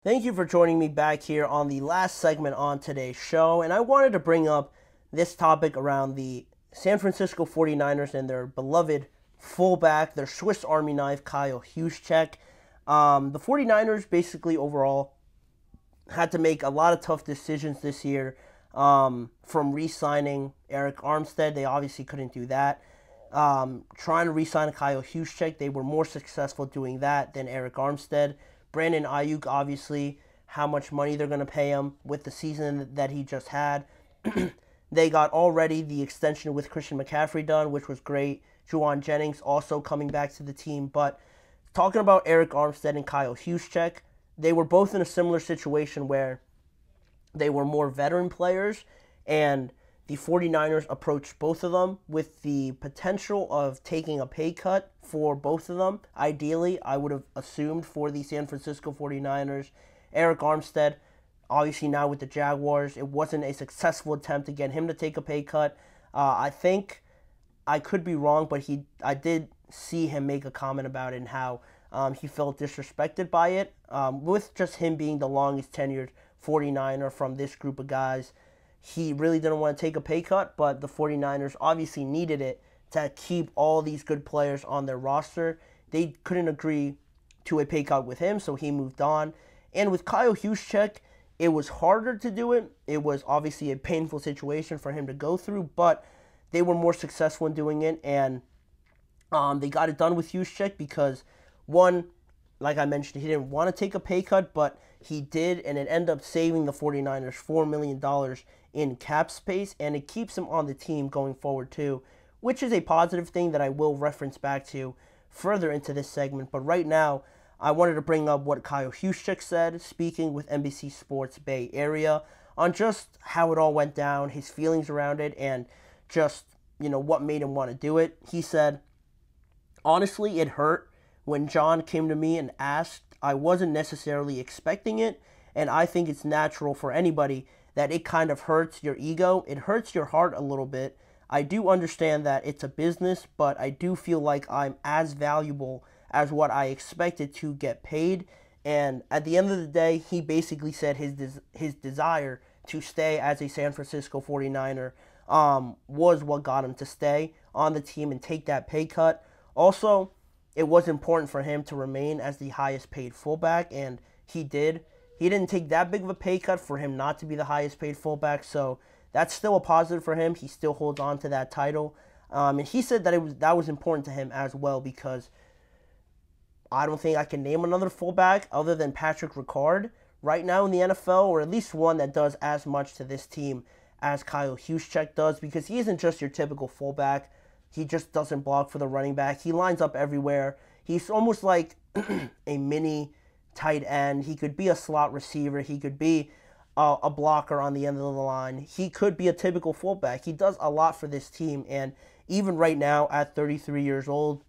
Thank you for joining me back here on the last segment on today's show. And I wanted to bring up this topic around the San Francisco 49ers and their beloved fullback, their Swiss Army knife, Kyle Juszczyk. The 49ers basically overall had to make a lot of tough decisions this year, from re-signing Eric Armstead. They obviously couldn't do that. Trying to re-sign Kyle Juszczyk, they were more successful doing that than Eric Armstead. Brandon Ayuk, obviously, how much money they're going to pay him with the season that he just had. They got already the extension with Christian McCaffrey done, which was great. Juwan Jennings also coming back to the team. But talking about Eric Armstead and Kyle Juszczyk, they were both in a similar situation where they were more veteran players, and the 49ers approached both of them with the potential of taking a pay cut for both of them. Ideally, I would have assumed for the San Francisco 49ers. Eric Armstead, obviously now with the Jaguars, it wasn't a successful attempt to get him to take a pay cut. I think I could be wrong, but I did see him make a comment about it and how he felt disrespected by it. With just him being the longest tenured 49er from this group of guys, he really didn't want to take a pay cut, but the 49ers obviously needed it to keep all these good players on their roster. They couldn't agree to a pay cut with him, so he moved on. And with Kyle Juszczyk, it was harder to do it. It was obviously a painful situation for him to go through, but they were more successful in doing it, and they got it done with Juszczyk because, one, like I mentioned, he didn't want to take a pay cut, but he did, and it ended up saving the 49ers $4 million in cap space, and it keeps him on the team going forward too, which is a positive thing that I will reference back to further into this segment. But right now, I wanted to bring up what Kyle Juszczyk said, speaking with NBC Sports Bay Area, on just how it all went down, his feelings around it, and just, what made him want to do it. He said, "Honestly, it hurt when John came to me and asked. I wasn't necessarily expecting it, and I think it's natural for anybody that it kind of hurts your ego. It hurts your heart a little bit. I do understand that it's a business, but I do feel like I'm as valuable as what I expected to get paid." And at the end of the day, he basically said his desire to stay as a San Francisco 49er was what got him to stay on the team and take that pay cut. Also, it was important for him to remain as the highest paid fullback, and he did. He didn't take that big of a pay cut for him not to be the highest paid fullback, so that's still a positive for him. He still holds on to that title. And he said that was important to him as well, because I don't think I can name another fullback other than Patrick Ricard right now in the NFL, or at least one that does as much to this team as Kyle Juszczyk does, because he isn't just your typical fullback. He just doesn't block for the running back. He lines up everywhere. He's almost like a mini tight end. He could be a slot receiver. He could be a blocker on the end of the line. He could be a typical fullback. He does a lot for this team, and even right now at 33 years old,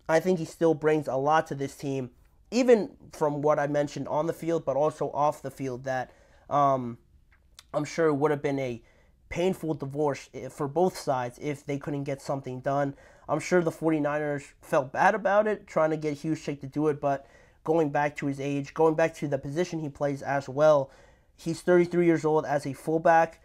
I think he still brings a lot to this team, even from what I mentioned on the field, but also off the field, that I'm sure it would have been a painful divorce for both sides if they couldn't get something done. I'm sure the 49ers felt bad about it, trying to get Juszczyk to do it, but going back to his age, going back to the position he plays as well, he's 33 years old as a fullback.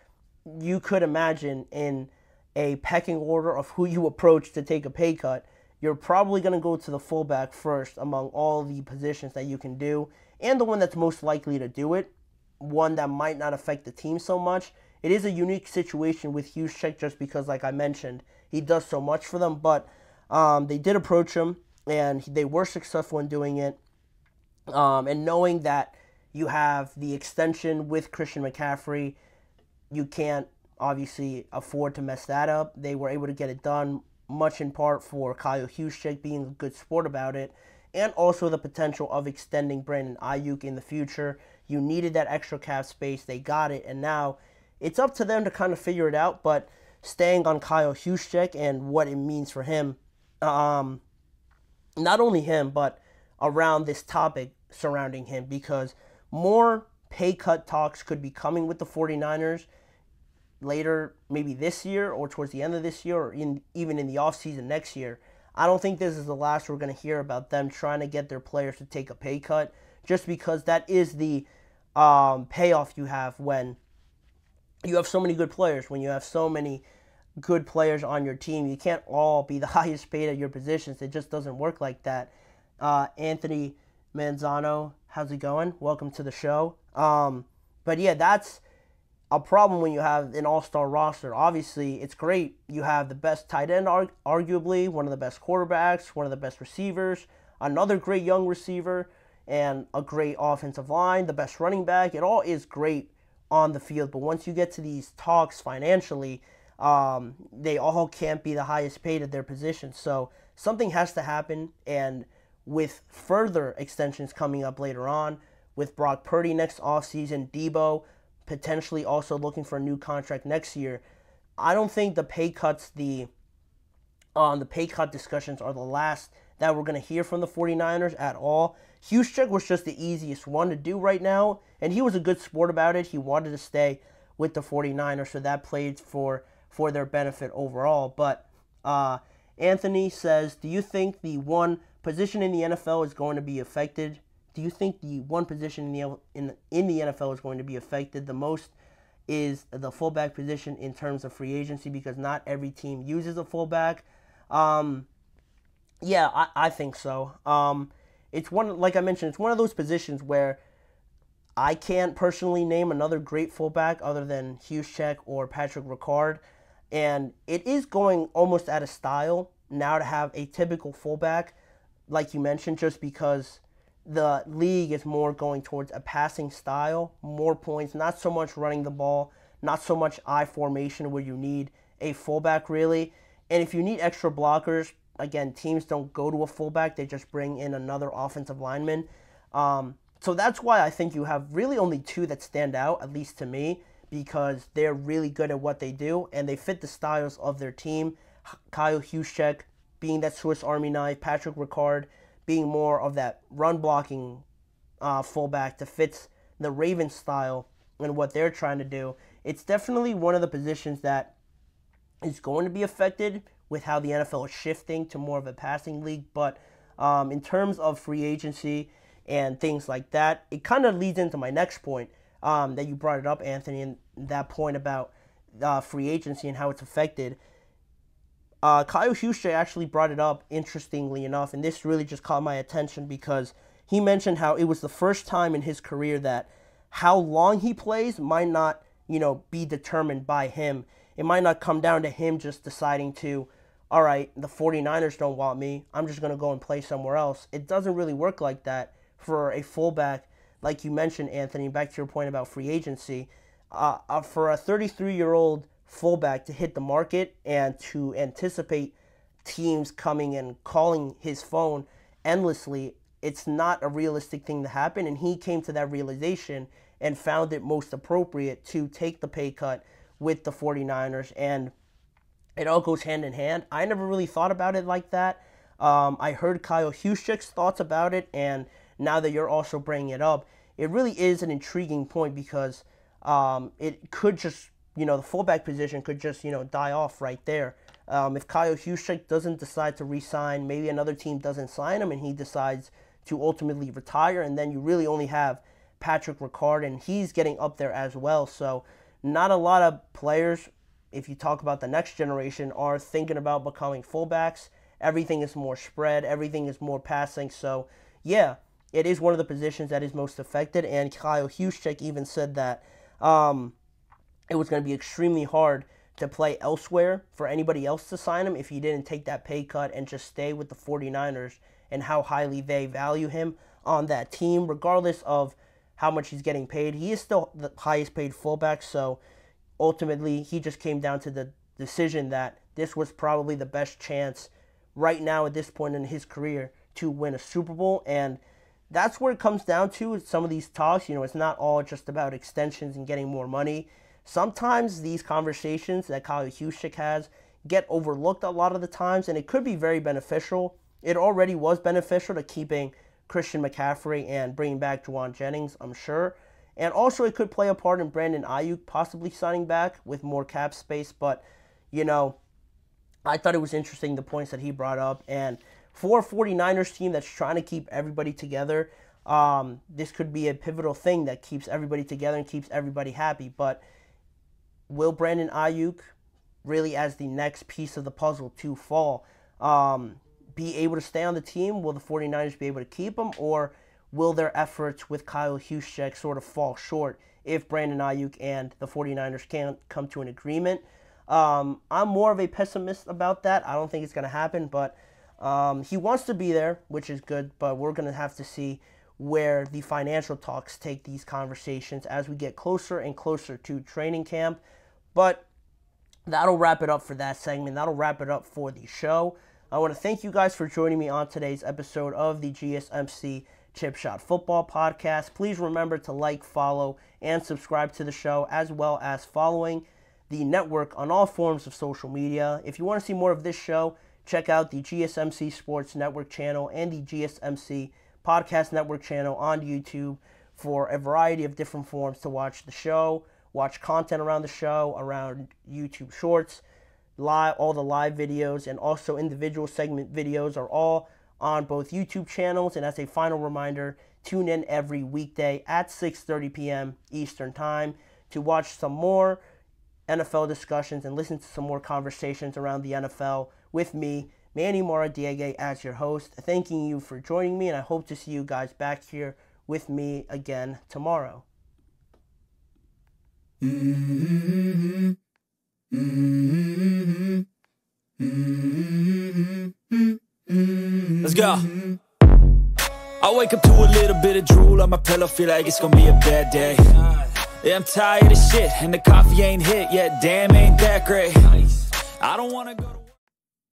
You could imagine in a pecking order of who you approach to take a pay cut, you're probably going to go to the fullback first among all the positions that you can do, and the one that's most likely to do it, one that might not affect the team so much. It is a unique situation with Juszczyk just because, like I mentioned, he does so much for them, but they did approach him, and they were successful in doing it. And knowing that you have the extension with Christian McCaffrey, you can't obviously afford to mess that up. They were able to get it done, much in part for Kyle Juszczyk being a good sport about it, and also the potential of extending Brandon Ayuk in the future. You needed that extra cap space. They got it, and now it's up to them to kind of figure it out. But staying on Kyle Juszczyk and what it means for him, not only him, but around this topic surrounding him, because more pay cut talks could be coming with the 49ers later, maybe this year or towards the end of this year, or even in the offseason next year. I don't think this is the last we're going to hear about them trying to get their players to take a pay cut just because that is the payoff you have when you have so many good players. When you have so many good players on your team, you can't all be the highest paid at your positions. It just doesn't work like that. Anthony Manzano, how's it going? Welcome to the show. But yeah, that's a problem when you have an all-star roster. Obviously, it's great. You have the best tight end, arguably, one of the best quarterbacks, one of the best receivers, another great young receiver, and a great offensive line, the best running back. It all is great on the field. But once you get to these talks financially, they all can't be the highest paid at their position. So something has to happen. And with further extensions coming up later on, with Brock Purdy next offseason, Debo potentially also looking for a new contract next year, I don't think the pay cuts, the pay cut discussions are the last that we're going to hear from the 49ers at all. Juszczyk was just the easiest one to do right now, and he was a good sport about it. He wanted to stay with the 49ers, so that played for their benefit overall. But Anthony says, do you think the one position in the NFL is going to be affected? Do you think the one position in the NFL is going to be affected the most is the fullback position in terms of free agency, because not every team uses a fullback? Yeah, I think so. It's one, like I mentioned, it's one of those positions where I can't personally name another great fullback other than Juszczyk or Patrick Ricard, and it is going almost out of style now to have a typical fullback, like you mentioned, just because the league is more going towards a passing style, more points, not so much running the ball, not so much I formation where you need a fullback really. And if you need extra blockers, again, teams don't go to a fullback, they just bring in another offensive lineman. So that's why I think you have really only two that stand out, at least to me, because they're really good at what they do and they fit the styles of their team. Kyle Juszczyk being that Swiss Army knife, Patrick Ricard being more of that run-blocking fullback that fits the Ravens style and what they're trying to do. It's definitely one of the positions that is going to be affected with how the NFL is shifting to more of a passing league. But in terms of free agency and things like that, it kind of leads into my next point that you brought it up, Anthony, and that point about free agency and how it's affected. Kyle Juszczyk actually brought it up, interestingly enough, and this really just caught my attention because he mentioned how it was the first time in his career that how long he plays might not, be determined by him. It might not come down to him just deciding to, all right, the 49ers don't want me, I'm just going to go and play somewhere else. It doesn't really work like that for a fullback, like you mentioned, Anthony, back to your point about free agency. For a 33-year-old fullback to hit the market and to anticipate teams coming and calling his phone endlessly, it's not a realistic thing to happen, and he came to that realization and found it most appropriate to take the pay cut with the 49ers, and it all goes hand in hand. I never really thought about it like that. I heard Kyle Juszczyk's thoughts about it, and now that you're also bringing it up, it really is an intriguing point because it could just, the fullback position could just, die off right there. If Kyle Juszczyk doesn't decide to re-sign, maybe another team doesn't sign him and he decides to ultimately retire, and then you really only have Patrick Ricard, and he's getting up there as well. So not a lot of players, if you talk about the next generation, are thinking about becoming fullbacks. Everything is more spread. Everything is more passing. So, yeah, it is one of the positions that is most affected, and Kyle Juszczyk even said that it was going to be extremely hard to play elsewhere for anybody else to sign him if he didn't take that pay cut and just stay with the 49ers and how highly they value him on that team. Regardless of how much he's getting paid, he is still the highest paid fullback, so ultimately he just came down to the decision that this was probably the best chance right now at this point in his career to win a Super Bowl, and that's where it comes down to some of these talks. It's not all just about extensions and getting more money. Sometimes these conversations that Kyle Juszczyk has get overlooked a lot of the times, and it could be very beneficial. It already was beneficial to keeping Christian McCaffrey and bringing back Juwan Jennings, I'm sure. And also it could play a part in Brandon Ayuk possibly signing back with more cap space. But, I thought it was interesting the points that he brought up. And for a 49ers team that's trying to keep everybody together, this could be a pivotal thing that keeps everybody together and keeps everybody happy. But will Brandon Ayuk, really as the next piece of the puzzle to fall, be able to stay on the team? Will the 49ers be able to keep him? Or will their efforts with Kyle Juszczyk sort of fall short if Brandon Ayuk and the 49ers can't come to an agreement? I'm more of a pessimist about that. I don't think it's going to happen, but he wants to be there, which is good, but we're going to have to see where the financial talks take these conversations as we get closer and closer to training camp. But that'll wrap it up for that segment. That'll wrap it up for the show. I want to thank you guys for joining me on today's episode of the GSMC Chip Shot Football Podcast. Please remember to like, follow, and subscribe to the show, as well as following the network on all forms of social media. If you want to see more of this show, check out the GSMC Sports Network channel and the GSMC Podcast Network channel on YouTube for a variety of different forms to watch the show, watch content around the show, around YouTube Shorts, all the live videos, and also individual segment videos are all on both YouTube channels. And as a final reminder, tune in every weekday at 6:30 p.m. Eastern Time to watch some more NFL discussions and listen to some more conversations around the NFL with me, Manny Moradiaga, as your host. Thanking you for joining me, and I hope to see you guys back here with me again tomorrow. Let's go. I wake up to a little bit of drool on my pillow, feel like it's gonna be a bad day. Yeah, I'm tired of shit, and the coffee ain't hit yet, damn, ain't that great. I don't wanna go to